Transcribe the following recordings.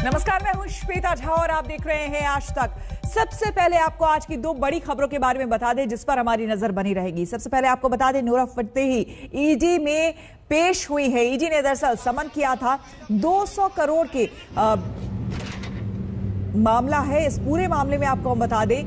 नमस्कार, मैं हूं श्वेता झा और आप देख रहे हैं आज तक। सबसे पहले आपको आज की दो बड़ी खबरों के बारे में बता दें जिस पर हमारी नजर बनी रहेगी। सबसे पहले आपको बता दें, नूरा फतेही ईडी में पेश हुई है। ईडी ने दरअसल समन किया था। 200 करोड़ के मामला है। इस पूरे मामले में आपको हम बता दें,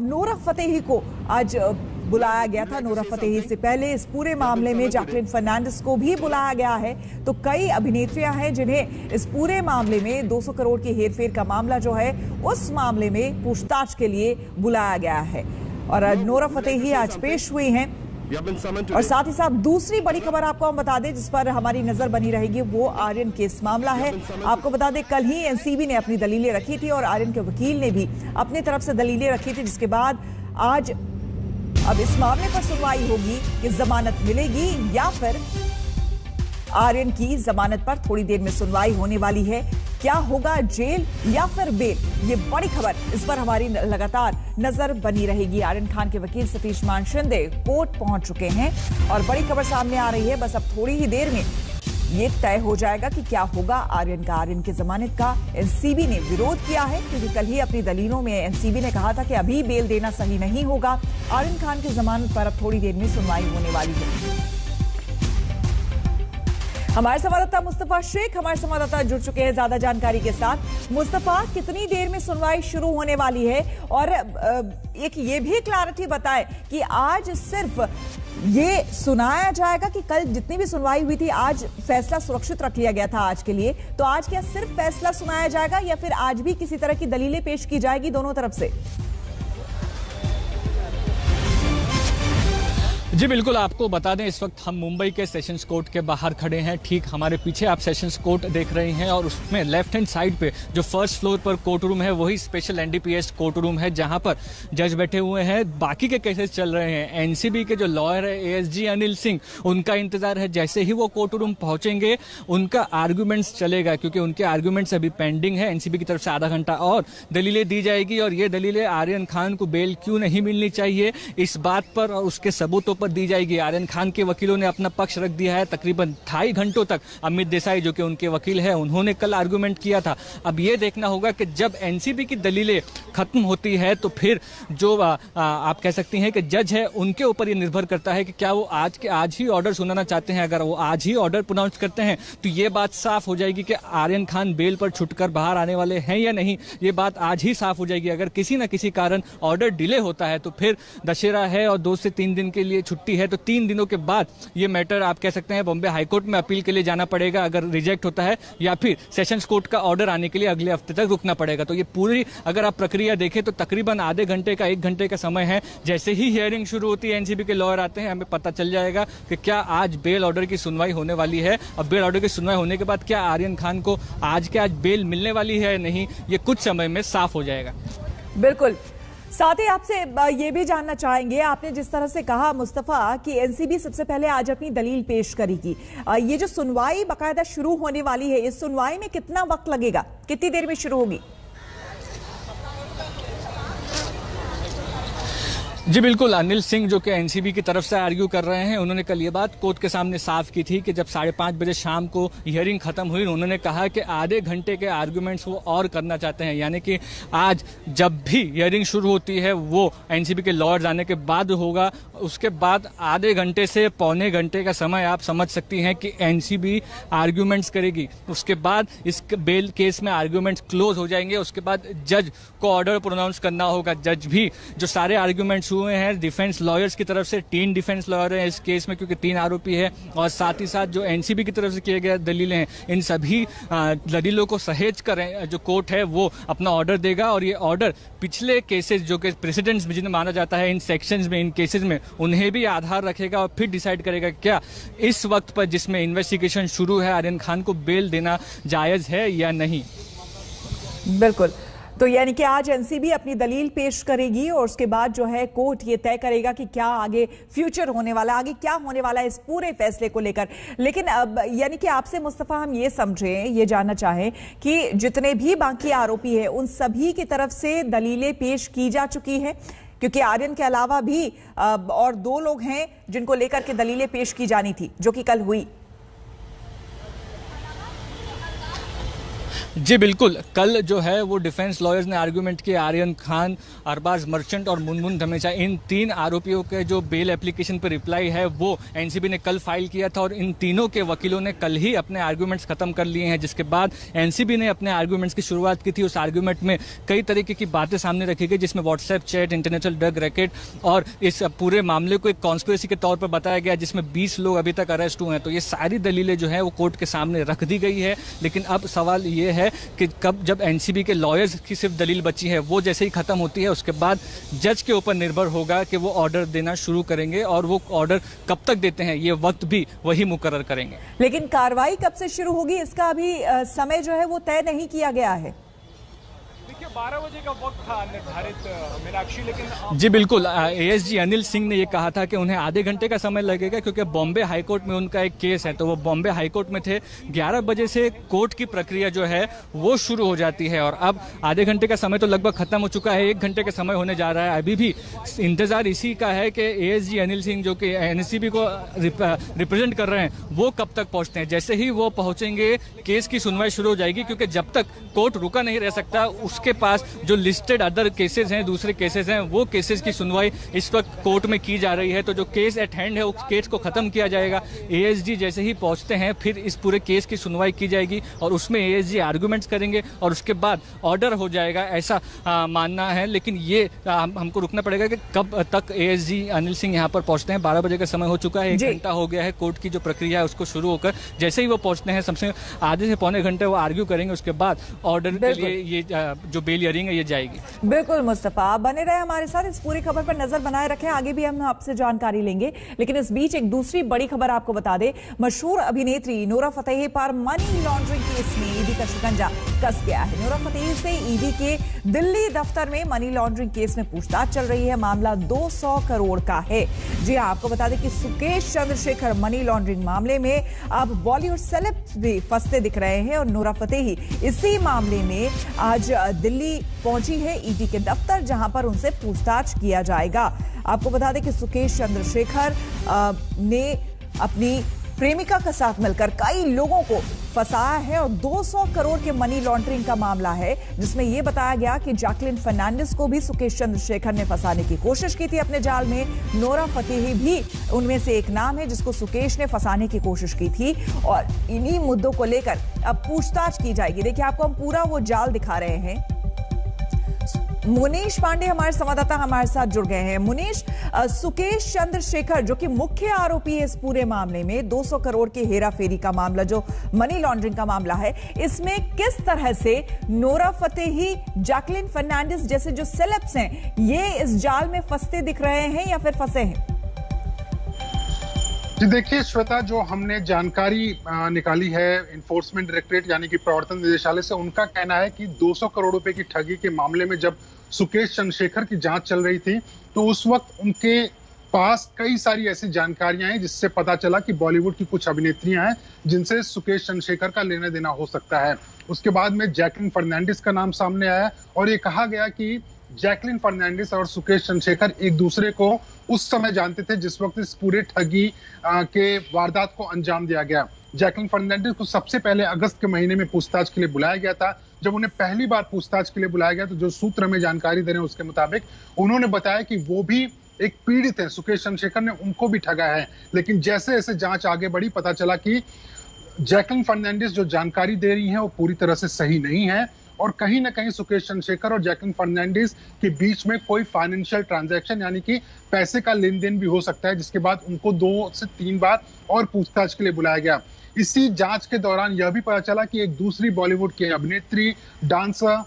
नूरा फतेही को आज बुलाया गया था। नूरा फतेही से पहले इस पूरे मामले में जैकलिन फर्नांडिस को भी बुलाया गया है। तो कई अभिनेत्रियां हैं जिन्हें इस पूरे मामले में 200 करोड़ की हेरफेर का मामला जो है उस मामले में पूछताछ के लिए बुलाया गया है। और नूरा फतेही आज पेश हुई हैं। और साथ ही साथ दूसरी बड़ी खबर आपको हम बता दें जिस पर हमारी नजर बनी रहेगी, वो आर्यन केस मामला है। आपको बता दें, कल ही एनसीबी ने अपनी दलीलें रखी थी और आर्यन के वकील ने भी अपनी तरफ से दलीलें रखी थी, जिसके बाद आज अब इस मामले पर सुनवाई होगी कि जमानत मिलेगी या फिर आर्यन की जमानत पर थोड़ी देर में सुनवाई होने वाली है। क्या होगा, जेल या फिर बेल? ये बड़ी खबर, इस पर हमारी लगातार नजर बनी रहेगी। आर्यन खान के वकील सतीश मान शिंदे कोर्ट पहुंच चुके हैं और बड़ी खबर सामने आ रही है। बस अब थोड़ी ही देर में ये तय हो जाएगा कि क्या होगा आर्यन का। आर्यन की जमानत का एनसीबी ने विरोध किया है क्योंकि कल ही अपनी दलीलों में एनसीबी ने कहा था कि अभी बेल देना सही नहीं होगा। आर्यन खान की जमानत पर अब थोड़ी देर में सुनवाई होने वाली है। हमारे संवाददाता मुस्तफा शेख हमारे संवाददाता जुड़ चुके हैं ज्यादा जानकारी के साथ। मुस्तफा, कितनी देर में सुनवाई शुरू होने वाली है? और एक ये भी क्लैरिटी बताएं कि आज सिर्फ ये सुनाया जाएगा कि कल जितनी भी सुनवाई हुई थी आज फैसला सुरक्षित रख लिया गया था आज के लिए, तो आज क्या सिर्फ फैसला सुनाया जाएगा या फिर आज भी किसी तरह की दलीलें पेश की जाएगी दोनों तरफ से? जी बिल्कुल, आपको बता दें इस वक्त हम मुंबई के सेशंस कोर्ट के बाहर खड़े हैं। ठीक हमारे पीछे आप सेशंस कोर्ट देख रहे हैं और उसमें लेफ्ट हैंड साइड पे जो फर्स्ट फ्लोर पर कोर्ट रूम है वही स्पेशल एनडीपीएस कोर्ट रूम है जहां पर जज बैठे हुए हैं। बाकी के केसेस चल रहे हैं। एनसीबी के जो लॉयर है एएसजी अनिल सिंह, उनका इंतजार है। जैसे ही वो कोर्ट रूम पहुंचेंगे उनका आर्ग्यूमेंट्स चलेगा क्योंकि उनके आर्ग्यूमेंट्स अभी पेंडिंग है। एनसीबी की तरफ से आधा घंटा और दलीलें दी जाएगी और ये दलीलें आर्यन खान को बेल क्यों नहीं मिलनी चाहिए इस बात पर और उसके सबूतों पर दी जाएगी। आर्यन खान के वकीलों ने अपना पक्ष रख दिया है। तकरीबन 2.5 घंटों तक अमित देसाई जो कि उनके वकील हैं उन्होंने कल आर्गुमेंट किया था। अब ये देखना होगा कि जब एनसीबी की दलीलें खत्म होती है तो फिर जो आप कह सकती हैं कि जज है उनके ऊपर ये निर्भर करता है कि क्या वो आज के आज ही ऑर्डर सुनाना चाहते हैं। अगर वो आज ही ऑर्डर प्रोनाउंस करते हैं तो ये बात साफ हो जाएगी कि आर्यन खान बेल पर छुटकर बाहर आने वाले हैं या नहीं। ये बात आज ही साफ हो जाएगी। अगर किसी न किसी कारण ऑर्डर डिले होता है तो फिर दशहरा है और 2 से 3 दिन के लिए छुट्टी है, तो 3 दिनों के बाद ये मैटर आप कह सकते हैं बॉम्बे हाईकोर्ट में अपील के लिए जाना पड़ेगा अगर रिजेक्ट होता है, या फिर सेशंस कोर्ट का ऑर्डर आने के लिए अगले हफ्ते तक रुकना पड़ेगा। तो ये पूरी अगर आप प्रक्रिया देखें तो तकरीबन आधे घंटे का 1 घंटे का समय है। जैसे ही हियरिंग शुरू होती है एनसीबी के लॉयर आते हैं, हमें पता चल जाएगा कि क्या आज बेल ऑर्डर की सुनवाई होने वाली है। अब बेल ऑर्डर की सुनवाई होने के बाद क्या आर्यन खान को आज के आज बेल मिलने वाली है या नहीं, ये कुछ समय में साफ हो जाएगा। बिल्कुल। साथ ही आपसे ये भी जानना चाहेंगे, आपने जिस तरह से कहा मुस्तफा कि एनसीबी सबसे पहले आज अपनी दलील पेश करेगी, ये जो सुनवाई बाकायदा शुरू होने वाली है, इस सुनवाई में कितना वक्त लगेगा, कितनी देर में शुरू होगी? जी बिल्कुल, अनिल सिंह जो कि एनसीबी की तरफ से आर्ग्यू कर रहे हैं, उन्होंने कल ये बात कोर्ट के सामने साफ की थी कि जब 5:30 बजे शाम को हियरिंग खत्म हुई, उन्होंने कहा कि आधे घंटे के आर्ग्यूमेंट्स वो और करना चाहते हैं। यानी कि आज जब भी हियरिंग शुरू होती है वो एनसीबी के लॉयर आने के बाद होगा। उसके बाद आधे घंटे से पौने घंटे का समय आप समझ सकती हैं कि एनसीबी आर्ग्यूमेंट्स करेगी। उसके बाद इस बेल केस में आर्ग्यूमेंट्स क्लोज हो जाएंगे। उसके बाद जज को ऑर्डर प्रोनाउंस करना होगा। जज भी जो सारे आर्ग्यूमेंट्स हुए हैं डिफेंस लॉयर्स की तरफ से, 3 डिफेंस लॉयर हैं इस केस में क्योंकि 3 आरोपी है, और साथ ही साथ जो एनसीबी की तरफ से किए गए दलीलें हैं, इन सभी दलीलों को सहेज कर जो कोर्ट है वो अपना ऑर्डर देगा। और ये ऑर्डर पिछले केसेस जो कि प्रेसिडेंट्स में जिन्हें माना जाता है इन सेक्शंस में, इन केसेस में, उन्हें भी आधार रखेगा और फिर डिसाइड करेगा क्या इस वक्त पर जिसमें इन्वेस्टिगेशन शुरू है आर्यन खान को बेल देना जायज है या नहीं। बिल्कुल, तो यानी कि आज एनसीबी अपनी दलील पेश करेगी और उसके बाद जो है कोर्ट ये तय करेगा कि क्या आगे फ्यूचर होने वाला, आगे क्या होने वाला है इस पूरे फैसले को लेकर। लेकिन अब यानी कि आपसे मुस्तफा हम ये समझें, ये जानना चाहें कि जितने भी बाकी आरोपी हैं उन सभी की तरफ से दलीलें पेश की जा चुकी हैं, क्योंकि आर्यन के अलावा भी और 2 लोग हैं जिनको लेकर के दलीलें पेश की जानी थी जो कि कल हुई। जी बिल्कुल, कल जो है वो डिफेंस लॉयर्स ने आर्गुमेंट किया, आर्यन खान, अरबाज मर्चेंट और मुनमुन धमेचा, इन 3 आरोपियों के जो बेल एप्लीकेशन पर रिप्लाई है वो एनसीबी ने कल फाइल किया था और इन तीनों के वकीलों ने कल ही अपने आर्गुमेंट्स खत्म कर लिए हैं, जिसके बाद एनसीबी ने अपने आर्गुमेंट्स की शुरुआत की थी। उस आर्गुमेंट में कई तरीके की बातें सामने रखी गई, जिसमें WhatsApp chat, international drug racket और इस पूरे मामले को एक कॉन्स्पिरेसी के तौर पर बताया गया, जिसमें 20 लोग अभी तक अरेस्ट हुए हैं। तो ये सारी दलीलें जो है वो कोर्ट के सामने रख दी गई है। लेकिन अब सवाल ये है कि कब, जब एनसीबी के लॉयर्स की सिर्फ दलील बची है वो जैसे ही खत्म होती है उसके बाद जज के ऊपर निर्भर होगा कि वो ऑर्डर देना शुरू करेंगे और वो ऑर्डर कब तक देते हैं ये वक्त भी वही मुकर्रर करेंगे। लेकिन कार्रवाई कब से शुरू होगी इसका अभी समय जो है वो तय नहीं किया गया है। 12 बजे का वक्त था निर्धारित मीनाक्षी, लेकिन जी बिल्कुल, एएसजी अनिल सिंह ने ये कहा था कि उन्हें आधे घंटे का समय लगेगा क्योंकि बॉम्बे हाईकोर्ट में उनका एक केस है, तो वो बॉम्बे हाईकोर्ट में थे। 11 बजे से कोर्ट की प्रक्रिया जो है वो शुरू हो जाती है और अब आधे घंटे का समय तो लगभग खत्म हो चुका है, 1 घंटे का समय होने जा रहा है। अभी भी इंतजार इसी का है कि एएसजी अनिल सिंह जो कि एनसीबी को रिप्रेजेंट कर रहे हैं वो कब तक पहुंचते हैं। जैसे ही वो पहुंचेंगे केस की सुनवाई शुरू हो जाएगी, क्योंकि जब तक कोर्ट रुका नहीं रह सकता उसके पास जो लिस्टेड अदर केसेस हैं, दूसरे केसेस हैं, वो केसेस की सुनवाई इस वक्त कोर्ट में की जा रही है। तो जो केस एट हैंड है उस केस को खत्म किया जाएगा। एएसजी जैसे ही पहुंचते हैं फिर इस पूरे केस की सुनवाई की जाएगी और उसमें एएसजी आर्गुमेंट्स करेंगे और उसके बाद ऑर्डर हो जाएगा, ऐसा मानना है। लेकिन ये हमको रुकना पड़ेगा कि कब तक एएसजी अनिल सिंह यहाँ पर पहुंचते हैं। 12 बजे का समय हो चुका है, 1 घंटा हो गया है कोर्ट की जो प्रक्रिया है उसको शुरू होकर। जैसे ही वो पहुंचते हैं सबसे आधे से पौने घंटे वो आर्ग्यू करेंगे, उसके बाद ऑर्डर के लिए ये जो बेल हियरिंग है ये जाएगी। बिल्कुल मुस्तफा, आप बने रहे हमारे साथ, इस पूरी खबर पर नजर बनाए रखें, आगे भी हम आपसे जानकारी लेंगे। लेकिन इस बीच एक दूसरी बड़ी खबर आपको बता दें, मशहूर अभिनेत्री नोरा फतेही पर मनी लॉन्ड्रिंग केस में ईडी का शिकंजा कस गया है। नोरा फतेही से ईडी के दिल्ली दफ्तर में मनी लॉन्ड्रिंग केस में पूछताछ चल रही है। मामला 200 करोड़ का है। जी हाँ, आपको बता दें कि सुकेश चंद्रशेखर मनी लॉन्ड्रिंग मामले में अब बॉलीवुड सेलेब्स भी फंसते दिख रहे हैं और नोरा फतेही इसी मामले में आज दिल्ली पहुंची है ईडी के दफ्तर, जहां पर उनसे पूछताछ किया जाएगा। आपको बता दें कि सुकेश चंद्रशेखर ने अपनी प्रेमिका के साथ मिलकर कई लोगों को फंसाया है और 200 करोड़ के मनी लॉन्ड्रिंग का मामला है, जिसमें यह बताया गया कि जैकलिन फर्नांडिस को भी सुकेश चंद्रशेखर ने फंसाने की कोशिश की थी अपने जाल में। नोरा फतेही भी उनमें से एक नाम है जिसको सुकेश ने फंसाने की कोशिश की थी और इन्हीं मुद्दों को लेकर अब पूछताछ की जाएगी। देखिए, आपको हम पूरा वो जाल दिखा रहे हैं। मुनीश पांडे हमारे संवाददाता हमारे साथ जुड़ गए हैं। मुनीश, सुकेश चंद्रशेखर जो कि मुख्य आरोपी है इस पूरे मामले में, 200 करोड़ की हेरा फेरी का मामला जो मनी लॉन्ड्रिंग का मामला है, इसमें किस तरह से नोरा फतेही, जैकलिन फर्नांडिस जैसे जो सेलेब्स हैं ये इस जाल में फंसते दिख रहे हैं या फिर फंसे हैं? जी देखिए श्वेता, जो हमने जानकारी निकाली है इन्फोर्समेंट डायरेक्टरेट यानी कि प्रवर्तन निदेशालय से, उनका कहना है कि 200 करोड़ रुपए की ठगी के मामले में जब सुकेश चंद्रशेखर की जांच चल रही थी तो उस वक्त उनके पास कई सारी ऐसी जानकारियां हैं जिससे पता चला कि बॉलीवुड की कुछ अभिनेत्रियां हैं जिनसे सुकेश चंद्रशेखर का लेना देना हो सकता है। उसके बाद में जैकलिन फर्नांडिस का नाम सामने आया और ये कहा गया कि जैकलिन फर्नांडिस और सुकेश चंद्रशेखर एक दूसरे को उस समय जानते थे जिस वक्त इस पूरे ठगी के वारदात को अंजाम दिया गया। जैकलिन फर्नांडिस को सबसे पहले अगस्त के महीने में पूछताछ के लिए बुलाया गया था। जब उन्हें पहली बार पूछताछ के लिए बुलाया गया तो जो सूत्र हमें जानकारी दे रहे हैं उसके मुताबिक उन्होंने बताया कि वो भी एक पीड़ित है, सुकेश चंद्रशेखर ने उनको भी ठगा है। लेकिन जैसे जैसे जांच आगे बढ़ी पता चला कि जैकलिन फर्नांडिस जो जानकारी दे रही है वो पूरी तरह से सही नहीं है और कहीं ना कहीं सुकेश चंद्रशेखर और जैकलिन फर्नांडिस के बीच में कोई फाइनेंशियल ट्रांजैक्शन यानी कि पैसे का लेन देन भी हो सकता है, जिसके बाद उनको 2 से 3 बार और पूछताछ के लिए बुलाया गया। इसी जांच के दौरान यह भी पता चला कि एक दूसरी बॉलीवुड की अभिनेत्री, डांसर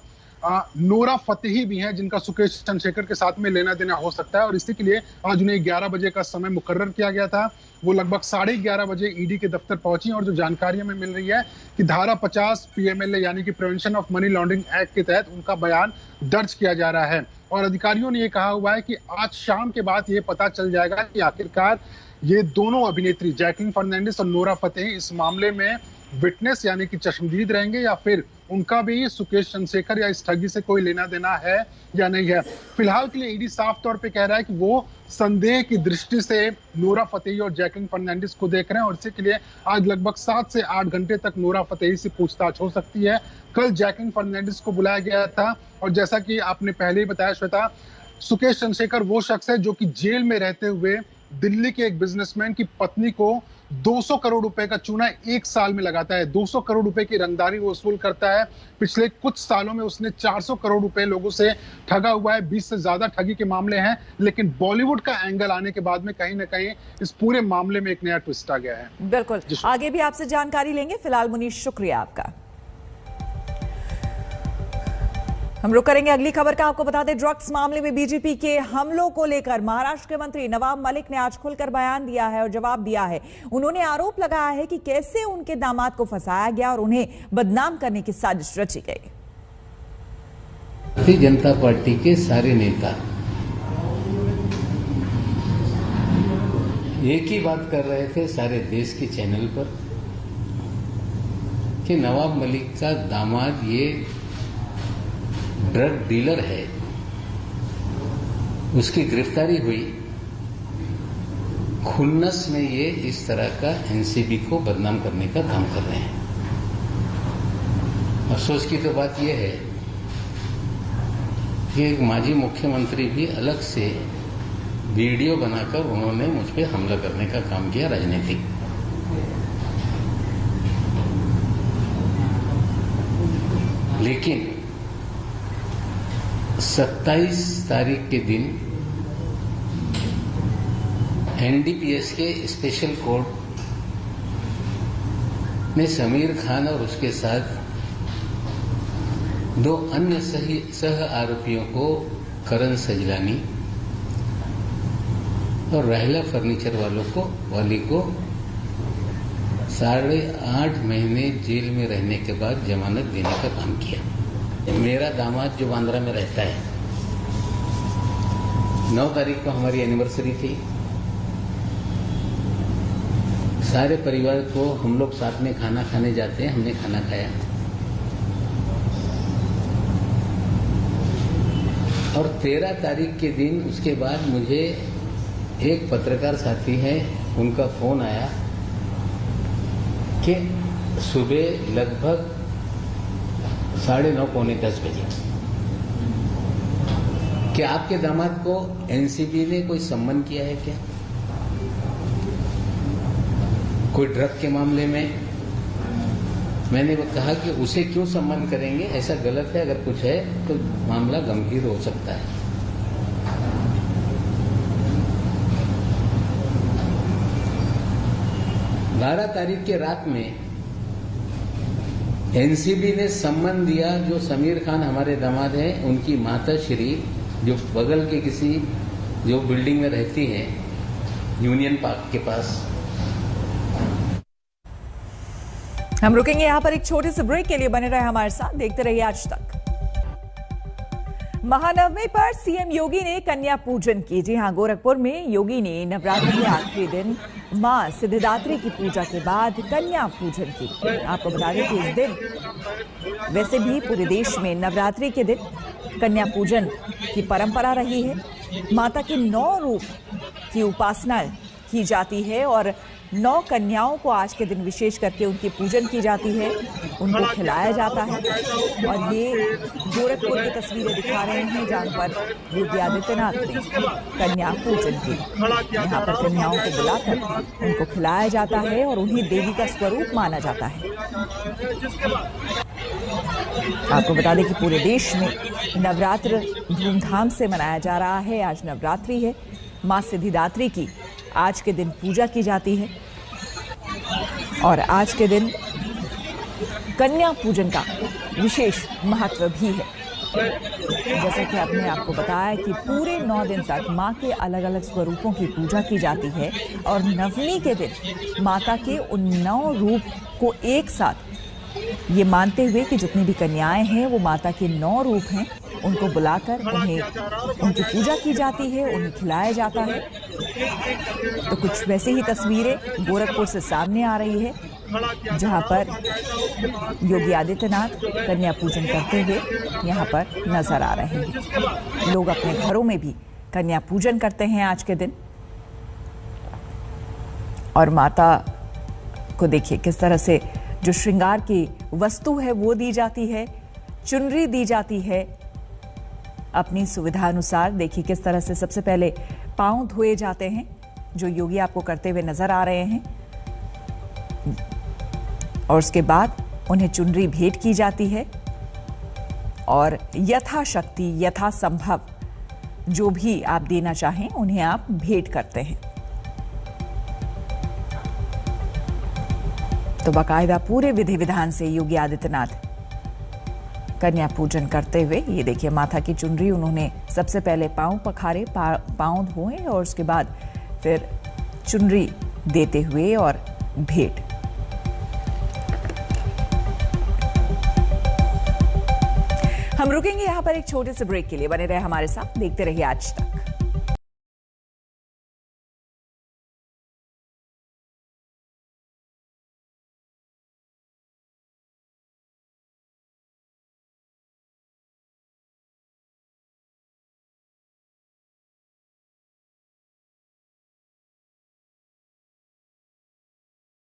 नोरा फतेही भी हैं जिनका सुकेश चंद्रशेखर के साथ में लेना देना हो सकता है और इसी के लिए आज उन्हें 11 बजे का समय मुकर्रर किया गया था। वो लगभग 11:30 बजे ईडी के दफ्तर पहुंची और जो जानकारी हमें मिल रही है कि धारा 50 PMLA यानी कि prevention of money laundering act के तहत उनका बयान दर्ज किया जा रहा है और अधिकारियों ने ये कहा हुआ है कि आज शाम के बाद ये पता चल जाएगा कि आखिरकार ये दोनों अभिनेत्री जैकलिन फर्नांडिस और नोरा फतेही इस मामले में विटनेस यानी कि चश्मदीद रहेंगे या फिर उनका भी सुकेश चंद्रशेखर या इस ठगी से कोई लेना देना है या नहीं है। फिलहाल के लिए ईडी साफ तौर पे कह रहा है कि वो संदेह की दृष्टि से नोरा फतेही और जैकलिन फर्नांडिस को देख रहे हैं, और इसी के लिए आज लगभग 7 से 8 घंटे तक नोरा फतेही से पूछताछ हो सकती है। कल जैकलिन फर्नांडिस को बुलाया गया था, और जैसा कि आपने पहले ही बताया श्वेता, सुकेश चंद्रशेखर वो शख्स है जो कि जेल में रहते हुए दिल्ली के एक बिजनेसमैन की पत्नी को 200 करोड़ रुपए का चूना 1 साल में लगाता है। 200 करोड़ रुपए की रंगदारी वो वसूल करता है। पिछले कुछ सालों में उसने 400 करोड़ रुपए लोगों से ठगा हुआ है। 20 से ज्यादा ठगी के मामले हैं, लेकिन बॉलीवुड का एंगल आने के बाद में कहीं ना कहीं इस पूरे मामले में एक नया ट्विस्ट आ गया है। बिल्कुल, आगे भी आपसे जानकारी लेंगे। फिलहाल मुनीश, शुक्रिया आपका। हम रुक करेंगे अगली खबर का। आपको बता दें, ड्रग्स मामले में बीजेपी के हमलों को लेकर महाराष्ट्र के मंत्री नवाब मलिक ने आज खुलकर बयान दिया है और जवाब दिया है। उन्होंने आरोप लगाया है कि कैसे उनके दामाद को फंसाया गया और उन्हें बदनाम करने की साजिश रची गई। भारतीय जनता पार्टी के सारे नेता एक ही बात कर रहे थे सारे देश के चैनल पर कि नवाब मलिक का दामाद ये ड्रग डीलर है, उसकी गिरफ्तारी हुई। खुन्नस में ये इस तरह का एनसीबी को बदनाम करने का काम कर रहे हैं। अफसोस की तो बात यह है कि एक माजी मुख्यमंत्री भी अलग से वीडियो बनाकर उन्होंने मुझ पे हमला करने का काम किया, राजनीतिक। लेकिन 27 तारीख के दिन एनडीपीएस के स्पेशल कोर्ट ने समीर खान और उसके साथ 2 अन्य सह आरोपियों को करण सजलानी और रहला फर्नीचर वाली को 8.5 महीने जेल में रहने के बाद जमानत देने का काम किया। मेरा दामाद जो बांद्रा में रहता है, 9 तारीख को हमारी एनिवर्सरी थी। सारे परिवार को हम लोग साथ में खाना खाने जाते हैं, हमने खाना खाया और 13 तारीख के दिन उसके बाद मुझे एक पत्रकार साथी है, उनका फोन आया कि सुबह लगभग 9:30 पौने 10 बजे क्या आपके दामाद को एनसीबी ने कोई सम्मन किया है क्या, कोई ड्रग के मामले में? मैंने कहा कि उसे क्यों सम्मन करेंगे, ऐसा गलत है। अगर कुछ है तो मामला गंभीर हो सकता है। बारह तारीख के रात में एनसीबी ने सम्मन दिया। जो समीर खान हमारे दामाद हैं, उनकी माता श्री जो बगल के किसी जो बिल्डिंग में रहती हैं यूनियन पार्क के पास। हम रुकेंगे यहां पर एक छोटे से ब्रेक के लिए। बने रहे हमारे साथ, देखते रहिए आज तक। महानवमी पर सीएम योगी ने कन्या पूजन की। जी हां, गोरखपुर में योगी ने नवरात्रि के आखिरी दिन मां सिद्धिदात्री की पूजा के बाद कन्या पूजन की। आपको बता दें कि इस दिन वैसे भी पूरे देश में नवरात्रि के दिन कन्या पूजन की परंपरा रही है। माता के 9 रूप की उपासना की जाती है और 9 कन्याओं को आज के दिन विशेष करके उनकी पूजन की जाती है, उनको खिलाया जाता है। और ये गोरखपुर की तस्वीरें दिखा रहे हैं जहां पर योगी आदित्यनाथ ने कन्या पूजन की। यहाँ पर कन्याओं को बुलाकर उनको खिलाया जाता है और उन्हें देवी का स्वरूप माना जाता है। आपको बता दें कि पूरे देश में नवरात्र धूमधाम से मनाया जा रहा है। आज नवरात्रि है, मां सिद्धिदात्री की आज के दिन पूजा की जाती है और आज के दिन कन्या पूजन का विशेष महत्व भी है। जैसा कि आपको बताया कि पूरे 9 दिन तक मां के अलग अलग स्वरूपों की पूजा की जाती है और नवमी के दिन माता के उन 9 रूप को एक साथ ये मानते हुए कि जितनी भी कन्याएं हैं वो माता के 9 रूप हैं, उनको बुलाकर उन्हें उनकी पूजा की जाती है, उन्हें खिलाया जाता है। तो कुछ वैसी ही तस्वीरें गोरखपुर से सामने आ रही है जहां पर योगी आदित्यनाथ कन्या पूजन करते हुए यहां पर नजर आ रहे हैं। लोग अपने घरों में भी कन्या पूजन करते हैं आज के दिन। और माता को देखिए किस तरह से जो श्रृंगार की वस्तु है वो दी जाती है, चुनरी दी जाती है अपनी सुविधा अनुसार। देखिए किस तरह से सबसे पहले पांव धोए जाते हैं, जो योगी आपको करते हुए नजर आ रहे हैं, और उसके बाद उन्हें चुनरी भेंट की जाती है और यथाशक्ति यथासंभव जो भी आप देना चाहें उन्हें आप भेंट करते हैं। तो बाकायदा पूरे विधि विधान से योगी आदित्यनाथ कन्या पूजन करते हुए, ये देखिए माथा की चुनरी उन्होंने सबसे पहले पांव पखारे, पांव धोए और उसके बाद फिर चुनरी देते हुए और भेंट। हम रुकेंगे यहां पर एक छोटे से ब्रेक के लिए। बने रहे हमारे साथ, देखते रहिए आज तक।